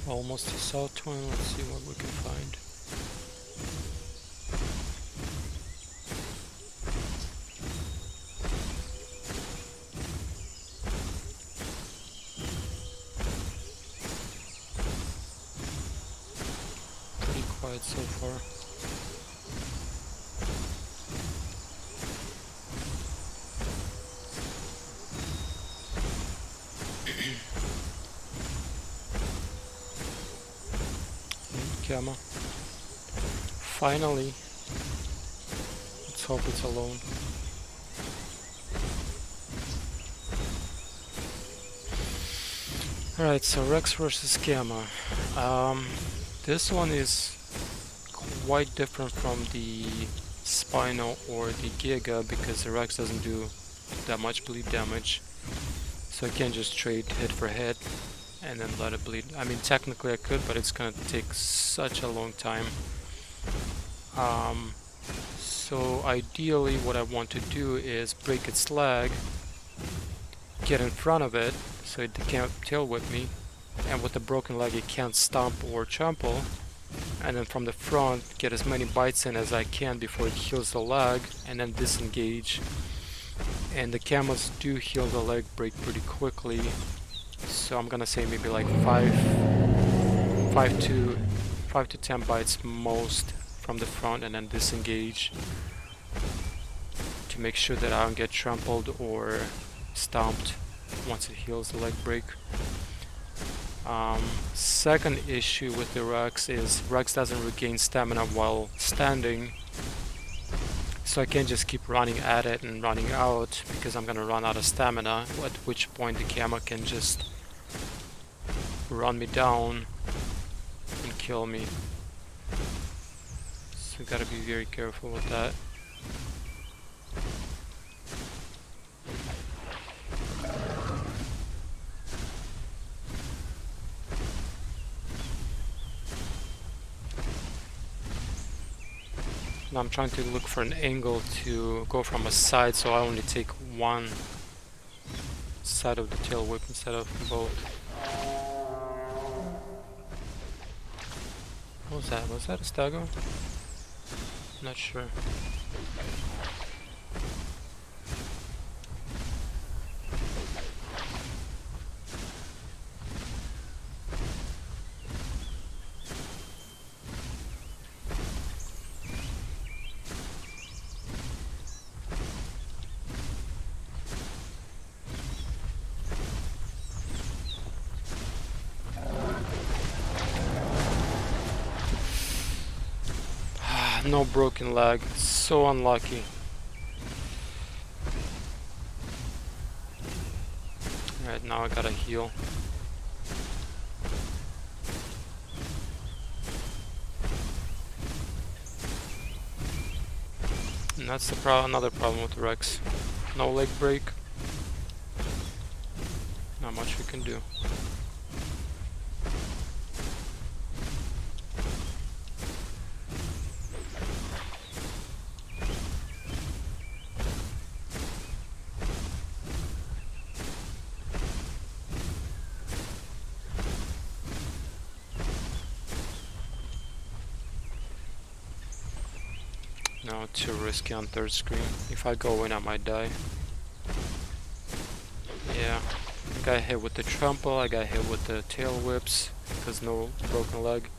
Almost a south one. Let's see what we can find. Pretty quiet so far. Cama. Finally. Let's hope it's alone. Alright, so Rex versus Cama. This one is quite different from the Spino or the Giga because the Rex doesn't do that much bleed damage. So I can't just trade hit for hit and then let it bleed. I mean, technically I could, but it's gonna take such a long time. So ideally what I want to do is break its leg, get in front of it so it can't tail whip me, and with the broken leg it can't stomp or trample, and then from the front get as many bites in as I can before it heals the leg, and then disengage. And the Camas do heal the leg break pretty quickly, so I'm gonna say maybe like 5 to 10 bites most from the front, and then disengage to make sure that I don't get trampled or stomped once it heals the leg break. Second issue with the Rex is Rex doesn't regain stamina while standing, so I can't just keep running at it and running out because I'm gonna run out of stamina, at which point the Cama can just run me down and kill me. So you gotta be very careful with that. Now I'm trying to look for an angle to go from a side so I only take one side of the tail whip instead of both. What was that? Was that a Stago? Not sure. No broken leg. So unlucky. Alright, now I gotta heal. And that's the another problem with Rex. No leg break. Not much we can do. No, too risky on third screen. If I go in, I might die. Yeah, I got hit with the trample, I got hit with the tail whips, because no broken leg.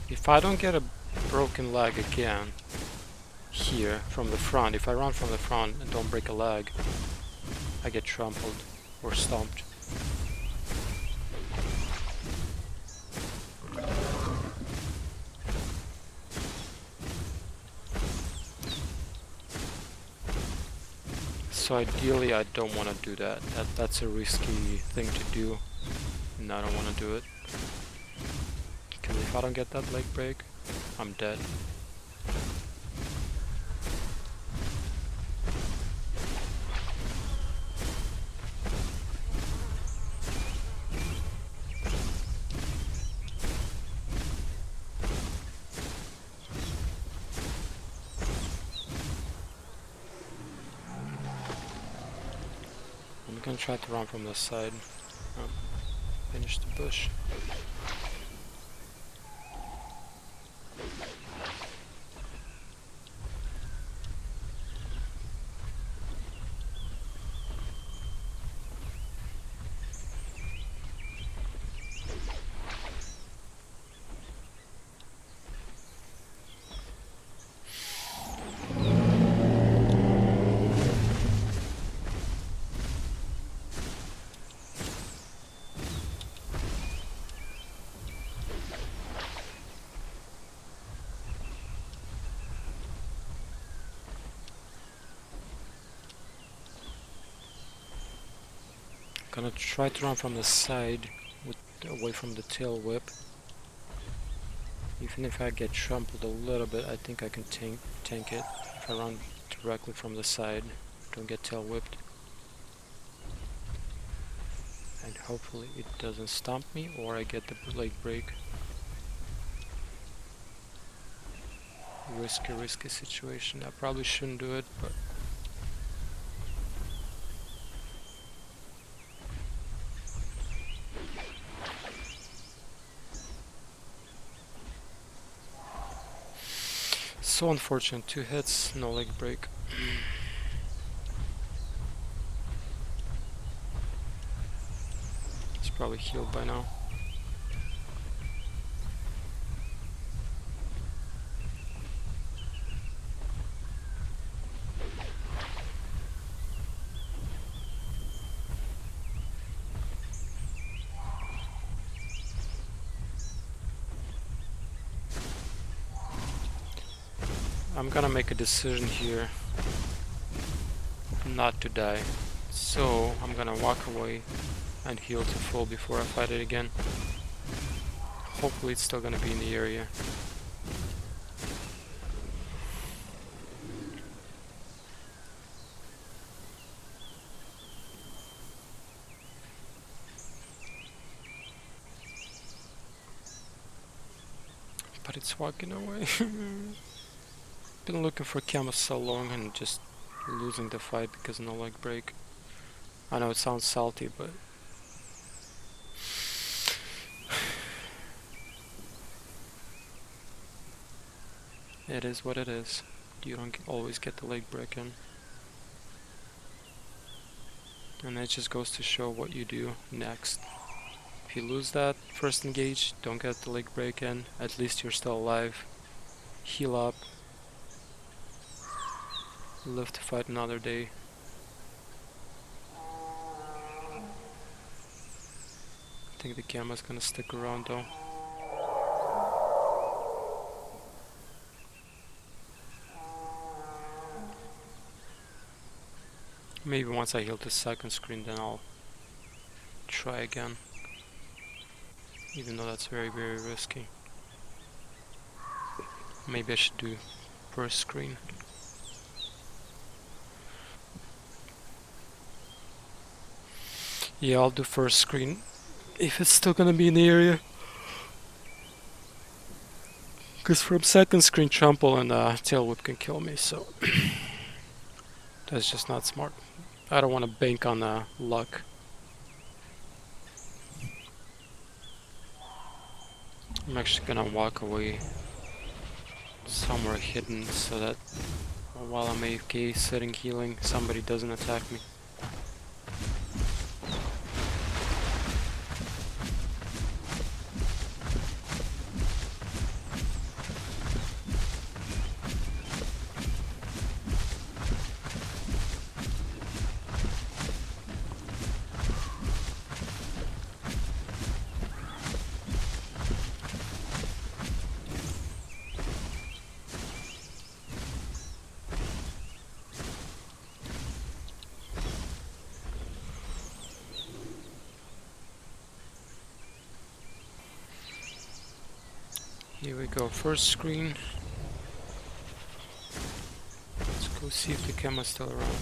If I don't get a broken leg again here from the front, if I run from the front and don't break a leg, I get trampled or stomped. So ideally I don't want to do that. That's a risky thing to do, and I don't want to do it. Because if I don't get that leg break, I'm dead. I'm gonna try to run from the side. Finish the bush. Gonna try to run from the side, away from the tail whip. Even if I get trampled a little bit, I think I can tank it if I run directly from the side. Don't get tail whipped. And hopefully it doesn't stomp me or I get the leg break. Risky situation. I probably shouldn't do it, but so unfortunate. 2 hits, no leg break. It's probably healed by now. I'm gonna make a decision here not to die. So I'm gonna walk away and heal to full before I fight it again. Hopefully it's still gonna be in the area. But it's walking away. Been looking for Cama so long and just losing the fight because no leg break. I know it sounds salty, but it is what it is. You don't always get the leg break in. And that just goes to show what you do next. If you lose that first engage, don't get the leg break in, at least you're still alive. Heal up. Live to fight another day. I think the Cama's gonna stick around though. Maybe once I heal the second screen, then I'll try again. Even though that's very risky. Maybe I should do first screen. Yeah, I'll do first screen if it's still gonna be in the area. Because from second screen, trample and tail whip can kill me, so that's just not smart. I don't want to bank on luck. I'm actually gonna walk away somewhere hidden so that while I'm AFK sitting healing, somebody doesn't attack me. Here we go, first screen. Let's go see if the Cama's still around.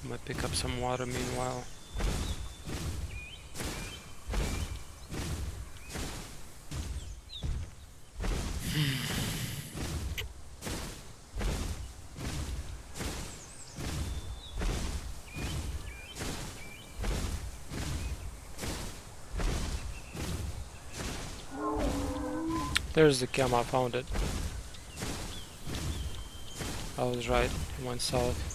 Might pick up some water meanwhile. There's the Cama, I found it. I was right, it went south.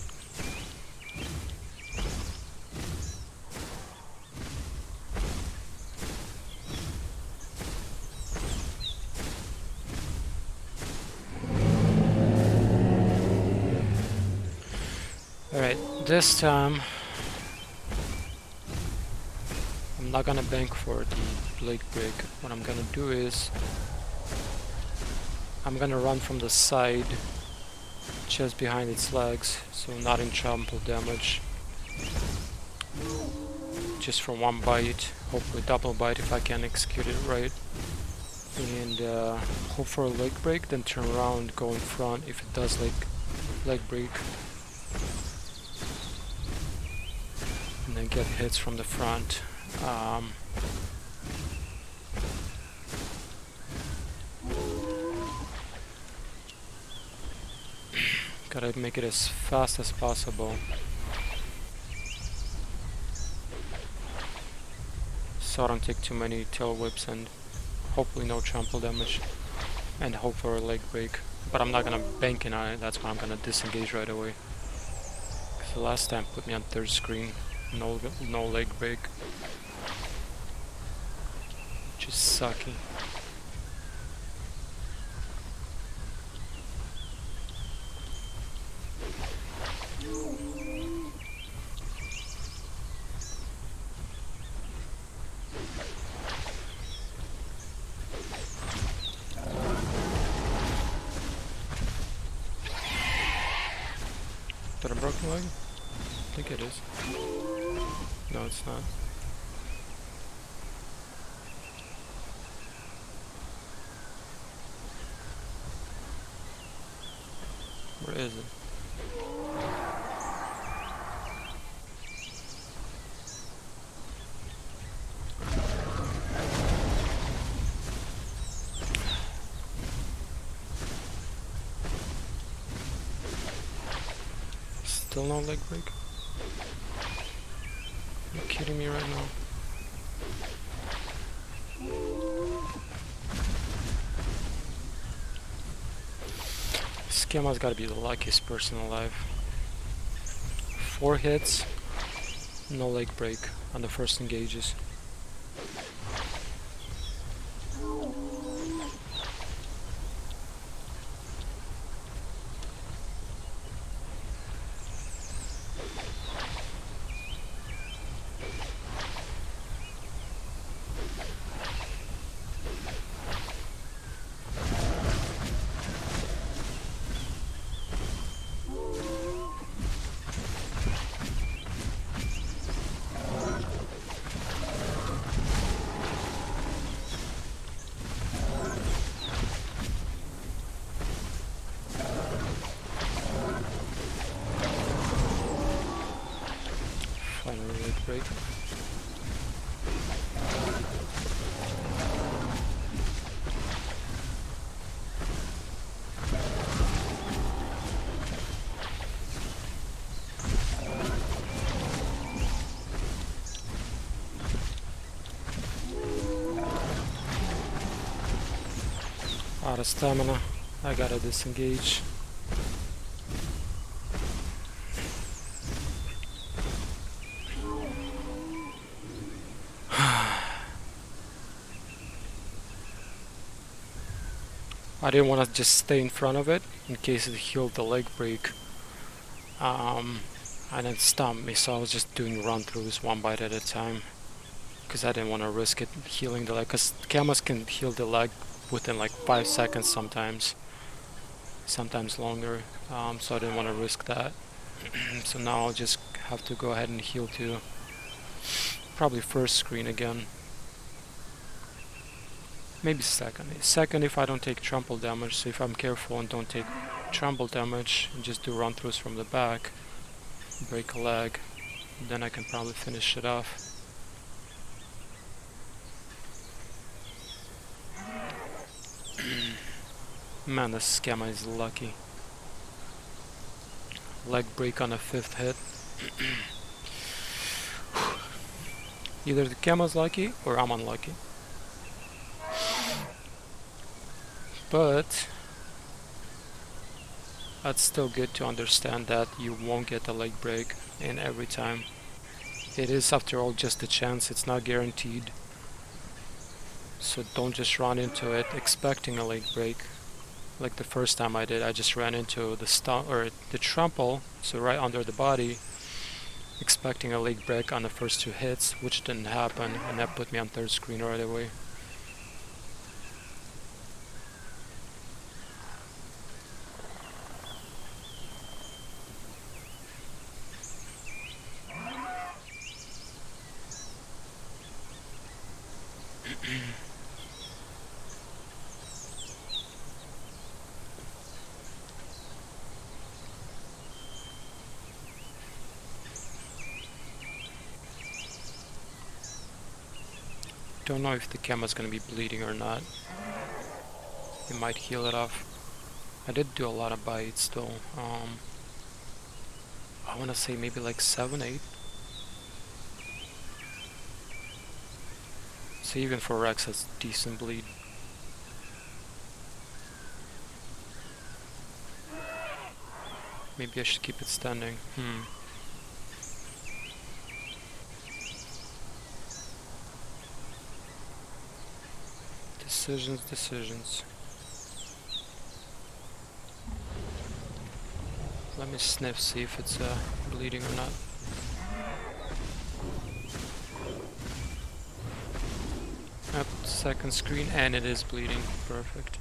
Alright, this time I'm not gonna bank for the leg break. What I'm gonna do is I'm gonna run from the side just behind its legs, so not in trample damage. Just for one bite, hopefully double bite if I can execute it right. And hope for a leg break, then turn around, go in front if it does leg break. And then get hits from the front. Gotta make it as fast as possible, so I don't take too many tail whips and hopefully no trample damage, and hope for a leg break. But I'm not gonna bank in on it, that's why I'm gonna disengage right away. Cause the last time put me on third screen, no leg break. Just sucky. Is that a broken leg? I think it is. No, it's not. Where is it? Still no leg break? Are you kidding me right now? Cama's gotta be the luckiest person alive. 4 hits, no leg break on the first engages. Final leg break. Out of stamina, I gotta disengage. I didn't want to just stay in front of it in case it healed the leg break and then stomp me, so I was just doing run throughs one bite at a time because I didn't want to risk it healing the leg, because Camas can heal the leg within like 5 seconds sometimes longer, so I didn't want to risk that. So now I'll just have to go ahead and heal to probably first screen again. Maybe second. Second if I don't take trample damage, so if I'm careful and don't take trample damage and just do run-throughs from the back, break a leg, then I can probably finish it off. Man, this Cama is lucky. Leg break on a 5th hit. Either the Cama's lucky or I'm unlucky. But that's still good to understand that you won't get a leg break in every time. It is, after all, just a chance. It's not guaranteed. So don't just run into it expecting a leg break. Like the first time I did, I just ran into the stump or the trample, so right under the body, expecting a leg break on the first 2 hits, which didn't happen, and that put me on 3rd screen right away. Don't know if the Cama's gonna be bleeding or not. It might heal it off. I did do a lot of bites though. I wanna say maybe like 7, 8. So even for Rex has decent bleed. Maybe I should keep it standing. Decisions. Let me sniff, see if it's bleeding or not. Up, 2nd screen, and it is bleeding. Perfect.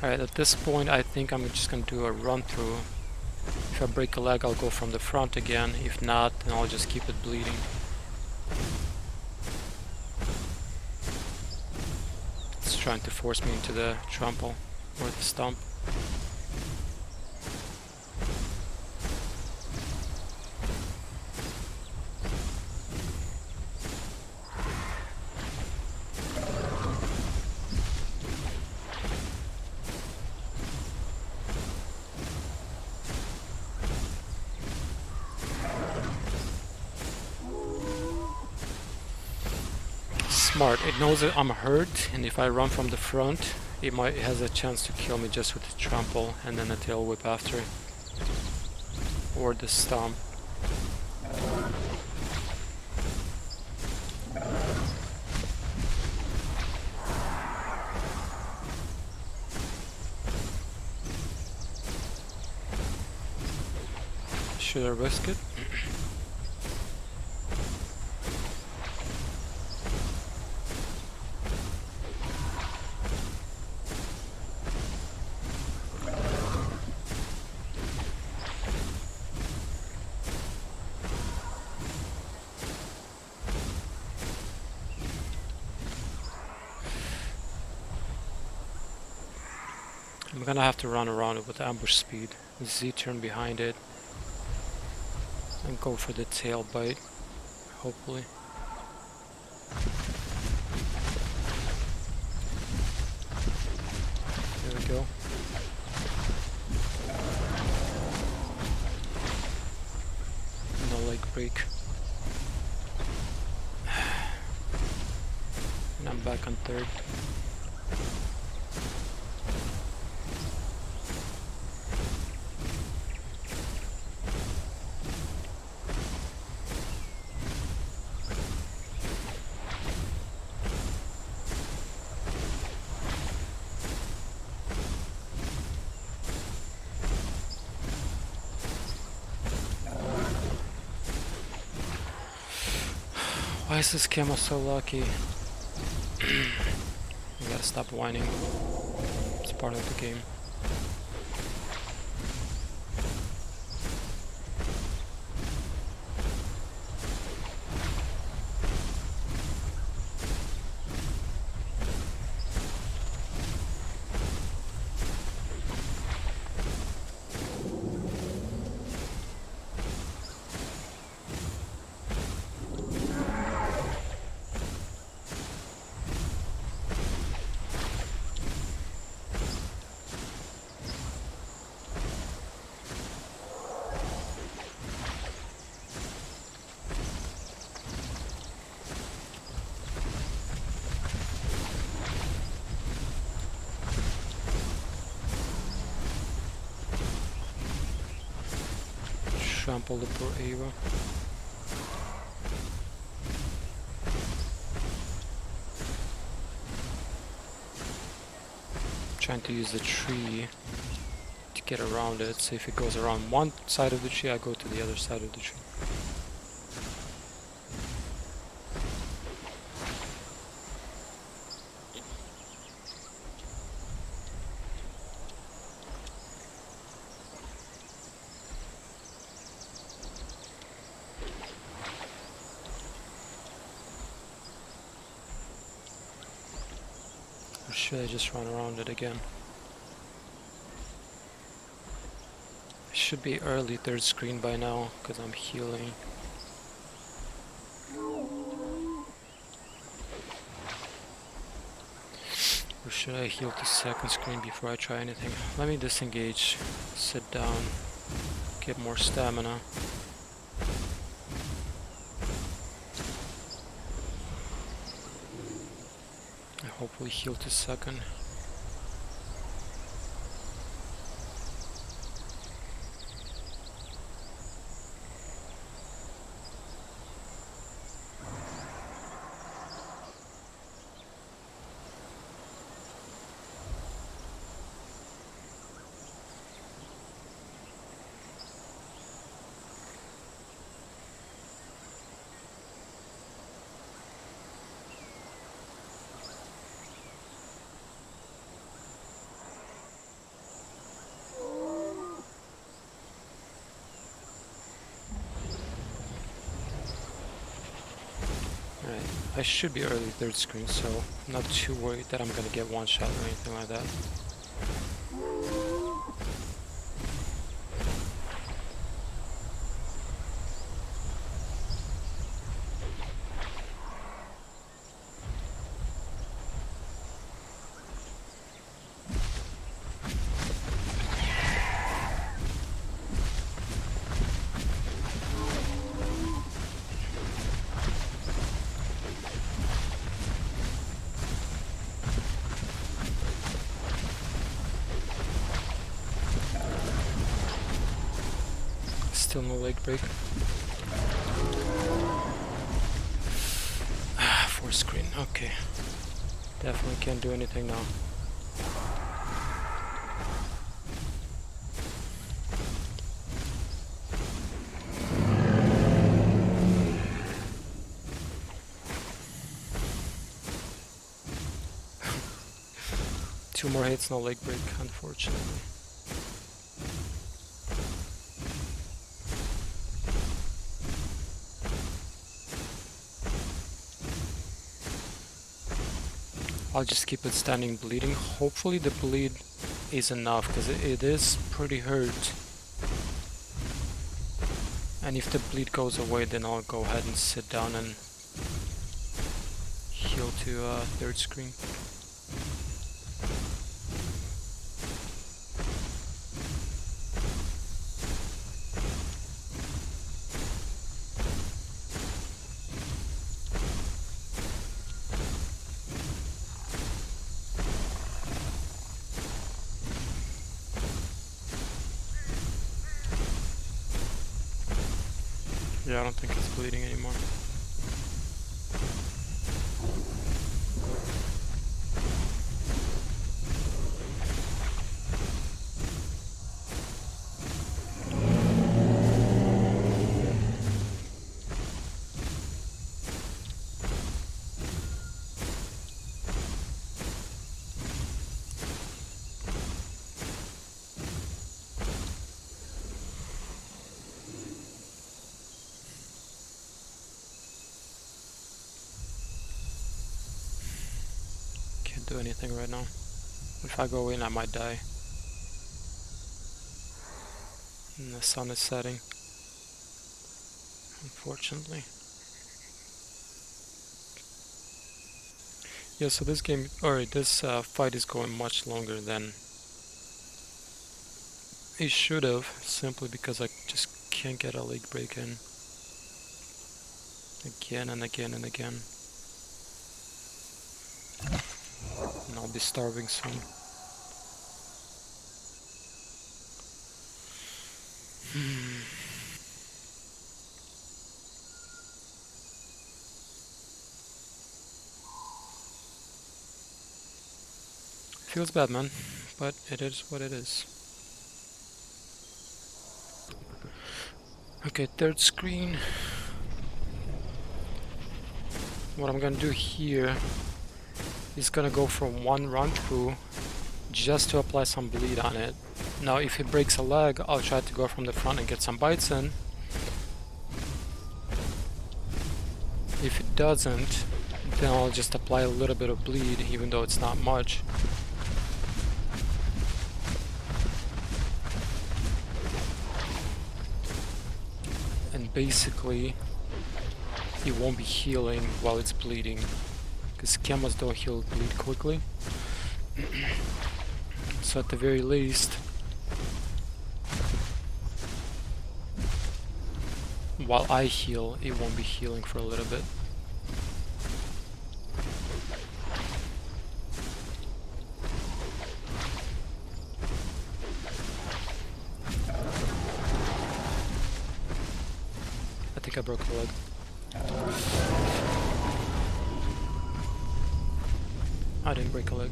Alright, at this point I think I'm just gonna do a run through. If I break a leg, I'll go from the front again. If not, then I'll just keep it bleeding. It's trying to force me into the trample or the stump. Smart. It knows that I'm hurt, and if I run from the front, it has a chance to kill me just with the trample and then a tail whip after, or the stomp. Should I risk it? I'm gonna have to run around it with ambush speed, Z-turn behind it, and go for the tail bite, hopefully. There we go. No leg break. And I'm back on 3rd. Why is this Cama so lucky? You gotta stop whining. It's part of the game. Trample the poor Ava. Trying to use the tree to get around it. So if it goes around one side of the tree, I go to the other side of the tree. Or should I just run around it again? I should be early third screen by now, because I'm healing. Or should I heal to second screen before I try anything? Let me disengage, sit down, get more stamina. I hopefully heal to second. Alright, I should be early third screen, so I'm not too worried that I'm gonna get one shot or anything like that. Still no leg break. Fourth screen, okay. Definitely can't do anything now. Two more hits, no leg break, unfortunately. I'll just keep it standing bleeding. Hopefully the bleed is enough, because it is pretty hurt. And if the bleed goes away, then I'll go ahead and sit down and heal to third screen. Yeah, I don't think it's bleeding anymore. Can't do anything right now. If I go in, I might die. And the sun is setting, unfortunately. Yeah, so this game, or this fight is going much longer than it should have, simply because I just can't get a leg break in. Again and again and again. And I'll be starving soon. Feels bad, man, but it is what it is. Okay, third screen. What I'm gonna do here is gonna go for one run through just to apply some bleed on it. Now if it breaks a leg, I'll try to go from the front and get some bites in. If it doesn't, then I'll just apply a little bit of bleed, even though it's not much. And basically, it won't be healing while it's bleeding, because Camas don't heal bleed quickly. So at the very least, while I heal, it won't be healing for a little bit. I think I broke a leg. I didn't break a leg.